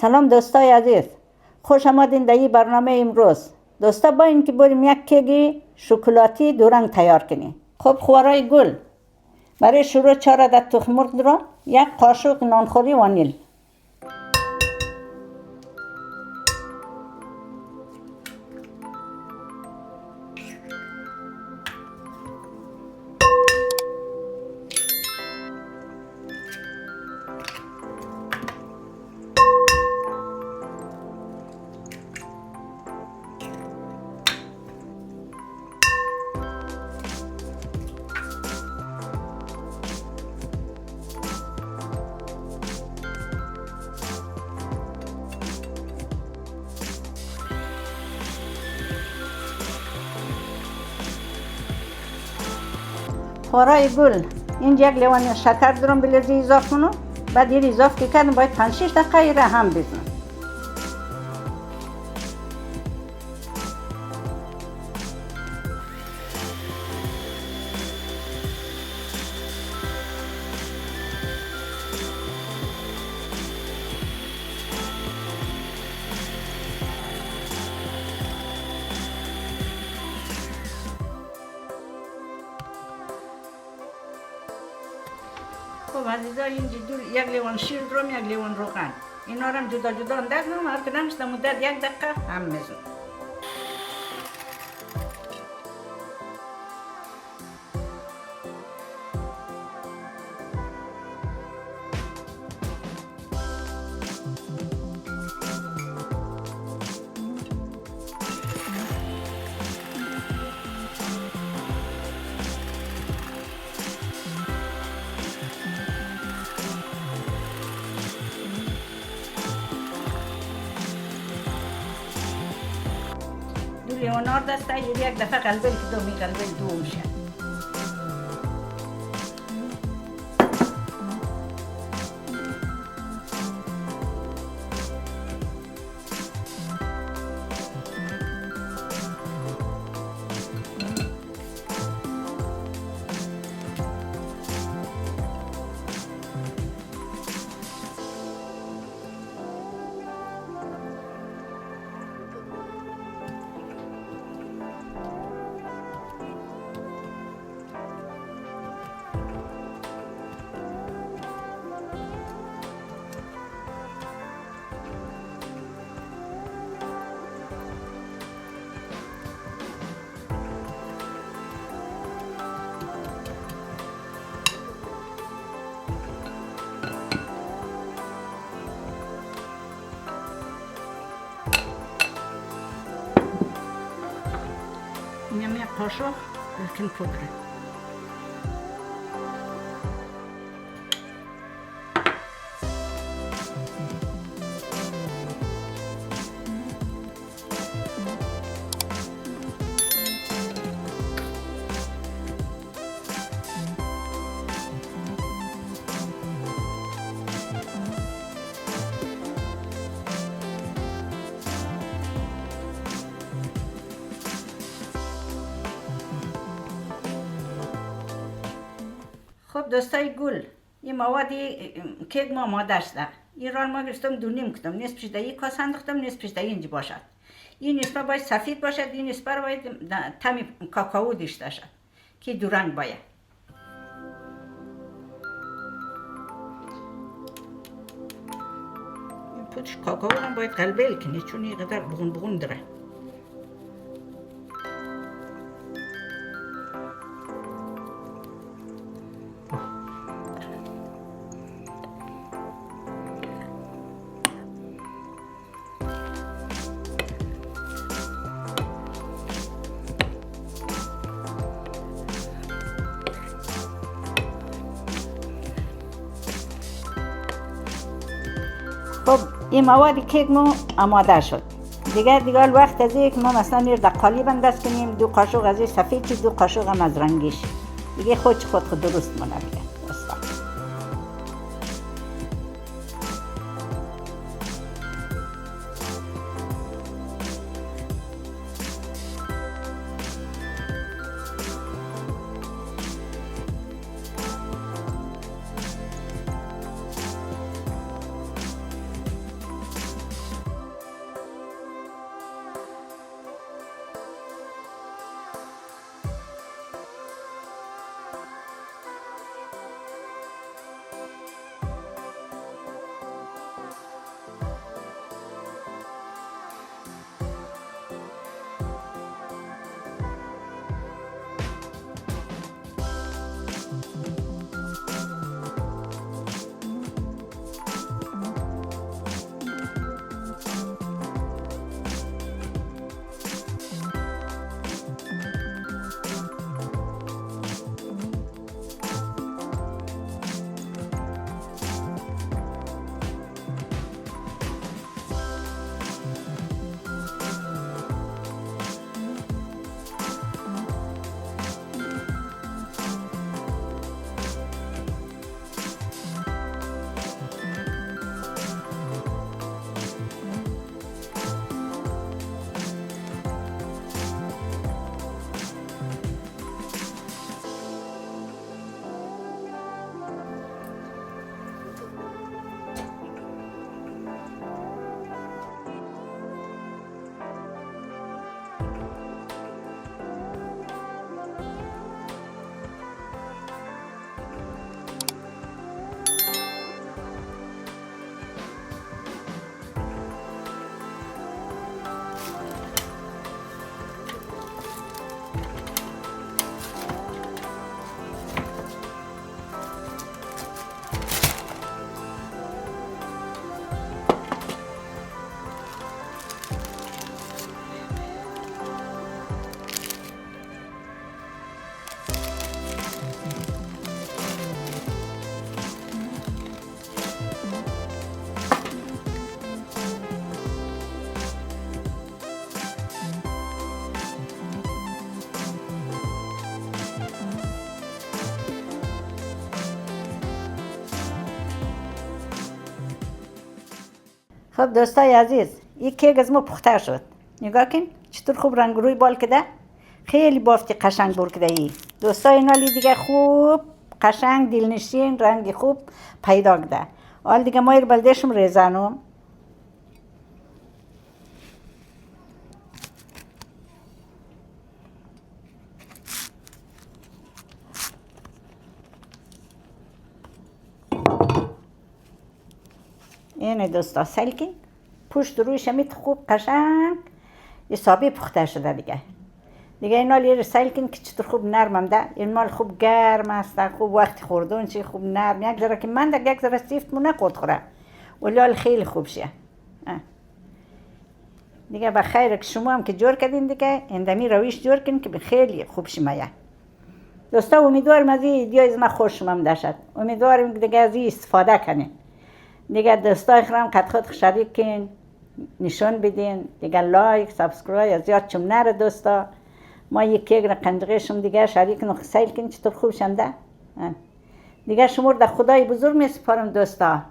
سلام دوستای عزیز، خوش آمدین در این برنامه امروز. دوستا با این که بریم یک کیک شکلاتی دو رنگ تیار کنیم. خب خوارای گل، برای شروع 4 عدد تخم مرغ را، 1 قاشق نانخوری وانیل، خوارای گل، اینجا 1 لیوان شکر درم بلیزی اضافه کنم. بعد این اضافه که کردم باید 5-6 دقیقه ایره هم بزنم. خب عزیزا، اینجا 1 لیوان شیر درم، 1 لیوان روغن، اینا رو هم جدا جدا انداز کنم. هر کدامش در مدت 1 دقیقه هم میزنم. لیوان آرد است، یک دفعه قلبل که دومی قلبل دو میشه. اینم 1 قاشق بکینگ پودر. خب دوستای گل، این موادی کیک ما آماده شده. این را ما گرفتم دو نیم کردم، نصفش در این کاسه انداختم، نصفش در اینجا باشد. این نصفه باید سفید باشد، این نصفه باید طعم کاکائو داشته باشد که دو رنگ باید. این پودر کاکائو هم باید قلبل کنی چون این قدر بغون بغون داره. خب این مواد کیک ما آماده شد. دیگر وقت از یک ما مثلا نیر در قالی انداز کنیم. 2 قاشق از این سفید، 2 قاشق هم از رنگیش. دیگه خود درست مونه دیگه. خب دوستای عزیز، این کیک از ما پخته شد. نگاه کن چطور خوب رنگ روی بال کده. خیلی بافتی قشنگ بر کده ای. دوستای اینا دیگه خوب قشنگ دلنشین رنگ خوب پیدا کده. حال دیگه ما ایر بلدشم ریزانم. اینه دوستا سلکین پشت رویش میت خوب قشنگ حسابی پخته شده دیگه اینا لیره سلکین که چطور خوب نرمم ده. این مال خوب گرم است، خوب وقتی خوردون چی خوب نرم. یک ذره که من یک ذره سیفت مونه خود خوره ولی خیلی خوب شه دیگه. بخیر که شما هم که جور کردین دیگه اندمی رویش جور کن که خیلی خوب شمایه. دوستا امیدوارم از این ویدیو از من خوش شما داشت. امیدوارم که دیگه از این استفاده کنین دیگه. دوستای خرم قد خود شریک کن، نشون بدین دیگه. لایک سابسکرایب از یاد چم نره دوستا. ما یک کیک را قنجقه شم دیگه شریک نو سیل کن چطور خوب شنده دیگه. شما در خدای بزرگ می سپارم دوستا.